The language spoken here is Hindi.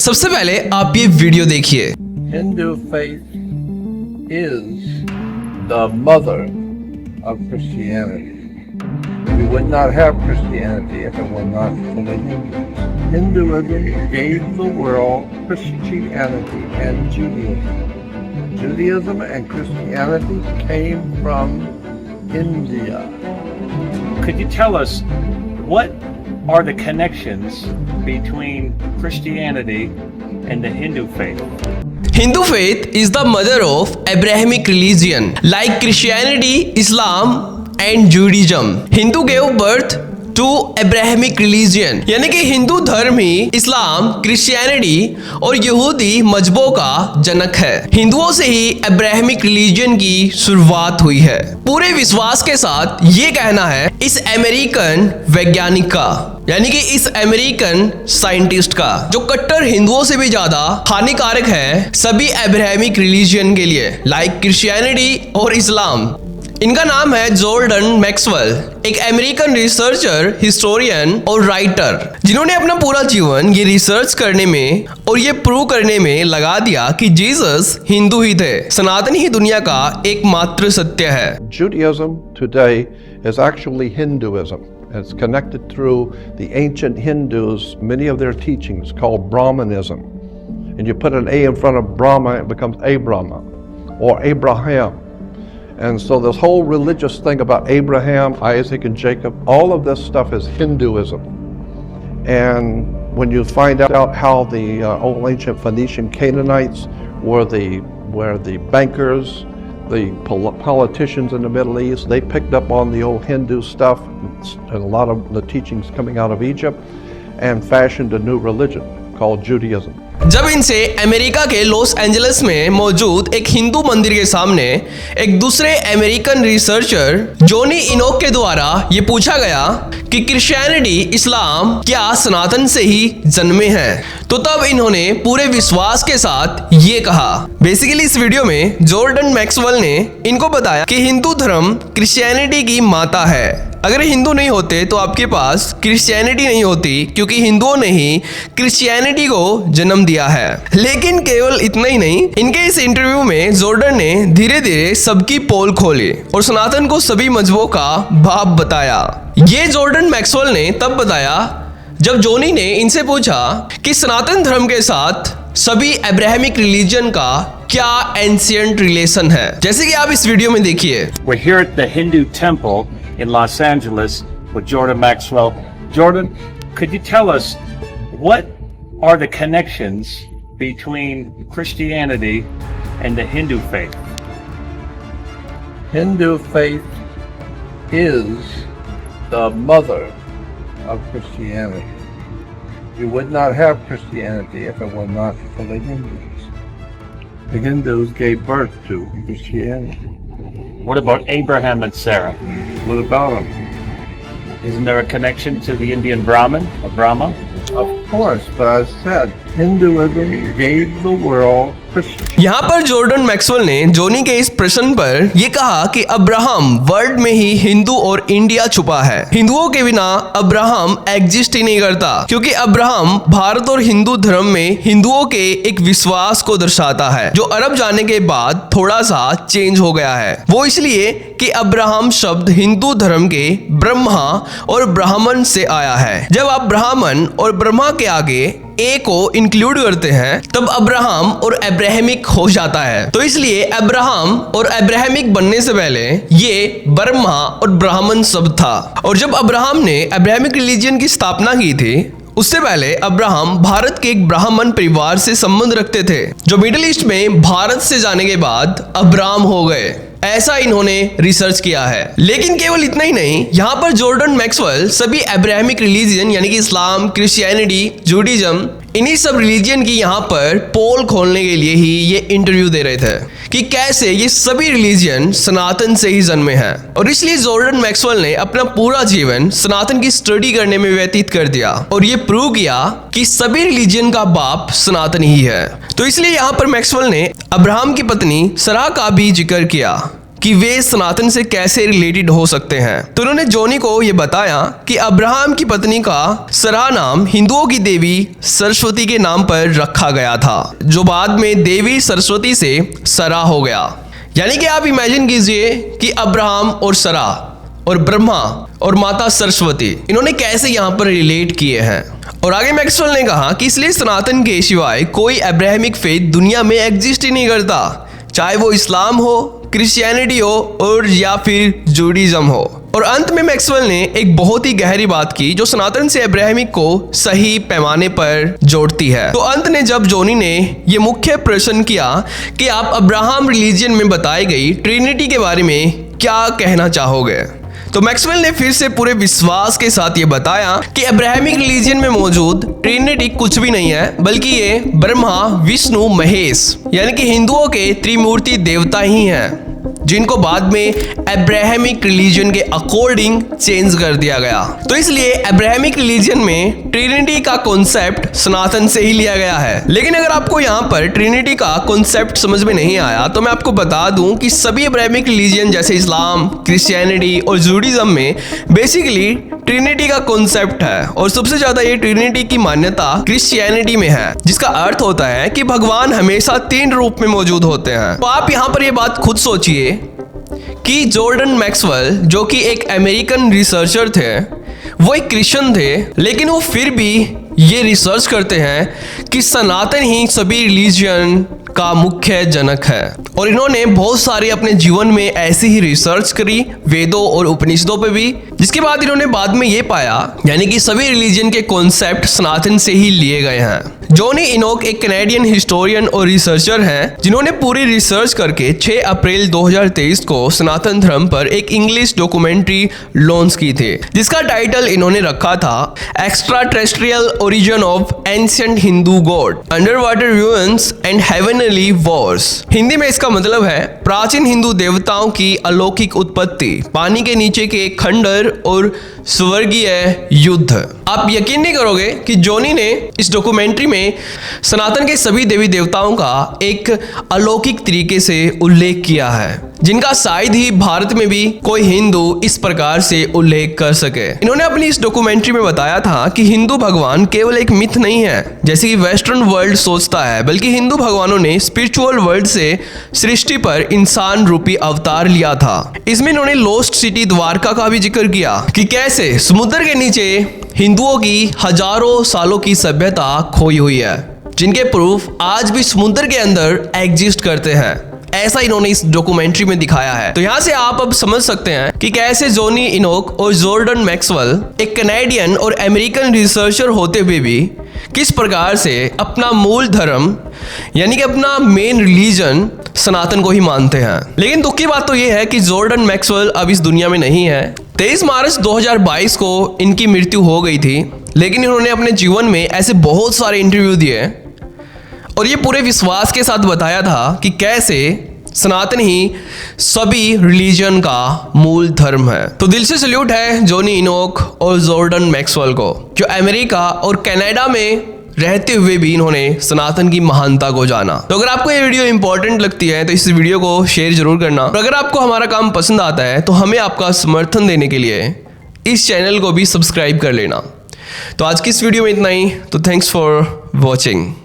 सबसे पहले आप ये वीडियो देखिए। Hindu faith is the mother of Christianity. We would not have Christianity if it were not for the Hindus. Hinduism gave the world Christianity and Judaism. Judaism and Christianity came from India. Could you tell us what are the connections between Christianity and the Hindu faith? Hindu faith is the mother of Abrahamic religion like Christianity, Islam and Judaism. Hindu gave birth to Abrahamic religion, यानी कि हिंदू धर्म ही इस्लाम, क्रिश्चियनिटी और यहूदी मजहबों का जनक है। हिंदुओं से ही अब्राहमिक रिलीजन की शुरुआत हुई है। पूरे विश्वास के साथ ये कहना है इस अमेरिकन वैज्ञानिक का, यानी कि इस अमेरिकन साइंटिस्ट का, जो कट्टर हिंदुओं से भी ज्यादा हानिकारक है सभी अब्राहमिक रिलीजन के लिए लाइक क्रिश्चियनिटी और इस्लाम। इनका नाम है जॉर्डन मैक्सवेल, एक अमेरिकन रिसर्चर, हिस्टोरियन और राइटर, जिन्होंने अपना पूरा जीवन ये रिसर्च करने में और ये प्रूव करने में लगा दिया कि जीसस हिंदू ही थे, सनातन ही दुनिया का एकमात्र सत्य है। Judaism today is actually Hinduism. It's connected through the ancient Hindus, many of their teachings called Brahmanism. And you put an A in front of Brahma, it becomes Abrahma or Abraham. And so this whole religious thing about Abraham, Isaac, and Jacob, all of this stuff is Hinduism. And when you find out how the old ancient Phoenician Canaanites were the bankers, the politicians in the Middle East, they picked up on the old Hindu stuff and a lot of the teachings coming out of Egypt and fashioned a new religion called Judaism. जब इनसे अमेरिका के लॉस एंजलिस में मौजूद एक हिंदू मंदिर के सामने एक दूसरे अमेरिकन रिसर्चर जॉनी इनोक के द्वारा ये पूछा गया कि क्रिश्चियनिटी, इस्लाम क्या सनातन से ही जन्मे हैं, तो तब इन्होंने पूरे विश्वास के साथ ये कहा। बेसिकली इस वीडियो में जॉर्डन मैक्सवेल ने इनको बताया कि हिंदू धर्म क्रिश्चियनिटी की माता है। अगर हिंदू नहीं होते तो आपके पास क्रिश्चियनिटी नहीं होती, क्योंकि हिंदुओं ने ही क्रिश्चियनिटी को जन्म दिया है। लेकिन केवल इतना ही नहीं, इनके इस इंटरव्यू में जॉर्डन ने धीरे धीरे सबकी पोल खोली और सनातन को सभी मजहबों का बाप बताया। ये जॉर्डन मैक्सवेल ने तब बताया जब जॉनी ने इनसे पूछा कि सनातन धर्म के साथ सभी अब्राहमिक रिलीजन का क्या एंशिएंट रिलेशन है, जैसे कि आप इस वीडियो में देखिए। We're here at the Hindu temple in Los Angeles with Jordan Maxwell. Jordan, could you tell us what are the connections between Christianity and the Hindu faith? Hindu faith is the mother of Christianity. You would not have Christianity if it were not for the Hindus. The Hindus gave birth to Christianity. What about Abraham and Sarah? What about them? Isn't there a connection to the Indian Brahmin or Brahma? Of course, but I said Hinduism gave the world Christianity. यहाँ पर जॉर्डन मैक्सवेल ने जॉनी के इस प्रश्न पर यह कहा कि अब्राहम वर्ड में ही हिंदू और इंडिया छुपा है। हिंदुओं के बिना अब्राहम एग्जिस्ट ही नहीं करता, क्योंकि अब्राहम भारत और हिंदू धर्म में हिंदुओं के एक विश्वास को दर्शाता है, जो अरब जाने के बाद थोड़ा सा चेंज हो गया है। वो इसलिए कि अब्राहम शब्द हिंदू धर्म के ब्रह्मा और ब्राह्मण से आया है। जब आप ब्राह्मण और ब्रह्मा के आगे ए को इंक्लूड करते हैं तब अब्राहम और अब्राहमिक हो जाता है। तो इसलिए अब्राहम और अब्राहमिक बनने से पहले ये ब्रह्मा और ब्राह्मण शब्द था। और जब अब्राहम ने अब्राहमिक रिलीजन की स्थापना की थी, उससे पहले अब्राहम भारत के एक ब्राह्मण परिवार से संबंध रखते थे, जो मिडिल ईस्ट में भारत से जाने के बाद अब्राम हो गए। ऐसा इन्होंने रिसर्च किया है। लेकिन केवल इतना ही नहीं, यहाँ पर जॉर्डन मैक्सवेल सभी अब्राहमिक रिलीजन यानी कि इस्लाम, क्रिश्चियनिटी, जूडिज्म, इन्हीं सब रिलीजन की यहाँ पर पोल खोलने के लिए ही ये इंटरव्यू दे रहे थे कि कैसे ये सभी रिलीजन सनातन से ही जन्मे हैं। और इसलिए जॉर्डन मैक्सवेल ने अपना पूरा जीवन सनातन की स्टडी करने में व्यतीत कर दिया और ये प्रूव किया कि सभी रिलीजन का बाप सनातन ही है। तो इसलिए यहाँ पर मैक्सवेल ने अब्राहम की पत्नी सरा का भी जिक्र किया कि वे सनातन से कैसे रिलेटेड हो सकते हैं। तो उन्होंने जोनी को यह बताया कि अब्राहम की पत्नी का सरा नाम हिंदुओं की देवी सरस्वती के नाम पर रखा गया था, जो बाद में देवी सरस्वती से सरा हो गया। यानी कि आप इमेजिन कीजिए कि अब्राहम और सरा और ब्रह्मा और माता सरस्वती इन्होंने कैसे यहाँ पर रिलेट किए हैं। और आगे मैक्सवेल ने कहा कि इसलिए सनातन के सिवाय कोई अब्राहमिक फेथ दुनिया में एग्जिस्ट ही नहीं करता, चाहे वो इस्लाम हो, क्रिश्चियनिटी हो और या फिर जूडिज्म हो। और अंत में मैक्सवेल ने एक बहुत ही गहरी बात की जो सनातन से अब्राहमिक को सही पैमाने पर जोड़ती है। तो अंत ने जब जोनी ने ये मुख्य प्रश्न किया कि आप अब्राहम रिलीजन में बताई गई ट्रिनिटी के बारे में क्या कहना चाहोगे, तो मैक्सवेल ने फिर से पूरे विश्वास के साथ ये बताया कि अब्राहमिक रिलीजन में मौजूद ट्रिनिटी कुछ भी नहीं है, बल्कि ये ब्रह्मा, विष्णु, महेश यानी कि हिंदुओं के त्रिमूर्ति देवता ही हैं, जिनको बाद में अब्राहमिक रिलीजन के अकॉर्डिंग चेंज कर दिया गया। तो इसलिए अब्राहमिक रिलीजन में ट्रिनिटी का कॉन्सेप्ट सनातन से ही लिया गया है। लेकिन अगर आपको यहाँ पर ट्रिनिटी का कॉन्सेप्ट समझ में नहीं आया तो मैं आपको बता दूं कि सभी अब्राहमिक रिलीजन जैसे इस्लाम, क्रिश्चियनिटी और जूडिज्म में बेसिकली ट्रिनिटी का कॉन्सेप्ट है, और सबसे ज्यादा ये ट्रिनिटी की मान्यता क्रिश्चियनिटी में है, जिसका अर्थ होता है कि भगवान हमेशा 3 रूप में मौजूद होते हैं। तो आप यहाँ पर ये बात खुद सोचिए कि जॉर्डन मैक्सवेल जो कि एक अमेरिकन रिसर्चर थे, वो एक क्रिश्चियन थे, लेकिन वो फिर भी ये रिसर्च करते हैं कि सनातन ही सभी रिलीजन का मुख्य जनक है। और इन्होंने बहुत सारे अपने जीवन में ऐसी ही रिसर्च करी वेदों और उपनिषदों पे भी, जिसके बाद इन्होंने बाद में ये पाया यानी कि सभी रिलीजन के कॉन्सेप्ट सनातन से ही लिए गए हैं। जोनी इनोक एक कैनेडियन हिस्टोरियन और रिसर्चर हैं जिन्होंने पूरी रिसर्च करके 6 अप्रैल 2023 को सनातन धर्म पर एक इंग्लिश डॉक्यूमेंट्री लॉन्च की थी, जिसका टाइटल इन्होंने रखा था extra terrestrial origin of ancient Hindu God, under water ruins and heavenly Wars. Hindi में इसका मतलब है प्राचीन हिंदू देवताओं की अलौकिक उत्पत्ति, पानी के नीचे के खंडर और स्वर्गीय युद्ध। आप यकीन नहीं करोगे कि जोनी ने इस डॉक्यूमेंट्री में सनातन के सभी देवी देवताओं का एक अलौकिक तरीके से उल्लेख किया है, जिनका शायद ही भारत में भी कोई हिंदू इस प्रकार से उल्लेख कर सके। इन्होंने अपनी इस डॉक्यूमेंट्री में बताया था कि हिंदू भगवान केवल एक मिथ नहीं है जैसे कि वेस्टर्न वर्ल्ड सोचता है, बल्कि हिंदू भगवानों ने स्पिरिचुअल वर्ल्ड से सृष्टि पर इंसान रूपी अवतार लिया था। इसमें इन्होंने लॉस्ट सिटी द्वारका का भी जिक्र किया कि कैसे समुद्र के नीचे हिंदुओं की हजारों सालों की सभ्यता खोई हुई है, जिनके प्रूफ आज भी समुद्र के अंदर एग्जिस्ट करते हैं। ऐसा इन्होंने इस डॉक्यूमेंट्री में दिखाया है। तो यहाँ से आप अब समझ सकते हैं कि कैसे जोनी इनोक और जॉर्डन मैक्सवेल एक कैनेडियन और अमेरिकन रिसर्चर होते हुए भी किस प्रकार से अपना मूल धर्म यानी कि अपना मेन रिलीजन सनातन को ही मानते हैं। लेकिन दुख की बात तो यह है कि जॉर्डन मैक्सवेल अब इस दुनिया में नहीं है। 23 मार्च 2022 को इनकी मृत्यु हो गई थी, लेकिन इन्होंने अपने जीवन में ऐसे बहुत सारे इंटरव्यू दिए और ये पूरे विश्वास के साथ बताया था कि कैसे सनातन ही सभी रिलीजन का मूल धर्म है। तो दिल से सल्यूट है जोनी इनोक और जॉर्डन मैक्सवेल को, जो अमेरिका और कनाडा में रहते हुए भी इन्होंने सनातन की महानता को जाना। तो अगर आपको ये वीडियो इंपॉर्टेंट लगती है तो इस वीडियो को शेयर जरूर करना, और अगर आपको हमारा काम पसंद आता है तो हमें आपका समर्थन देने के लिए इस चैनल को भी सब्सक्राइब कर लेना। तो आज की इस वीडियो में इतना ही। तो थैंक्स फॉर वॉचिंग।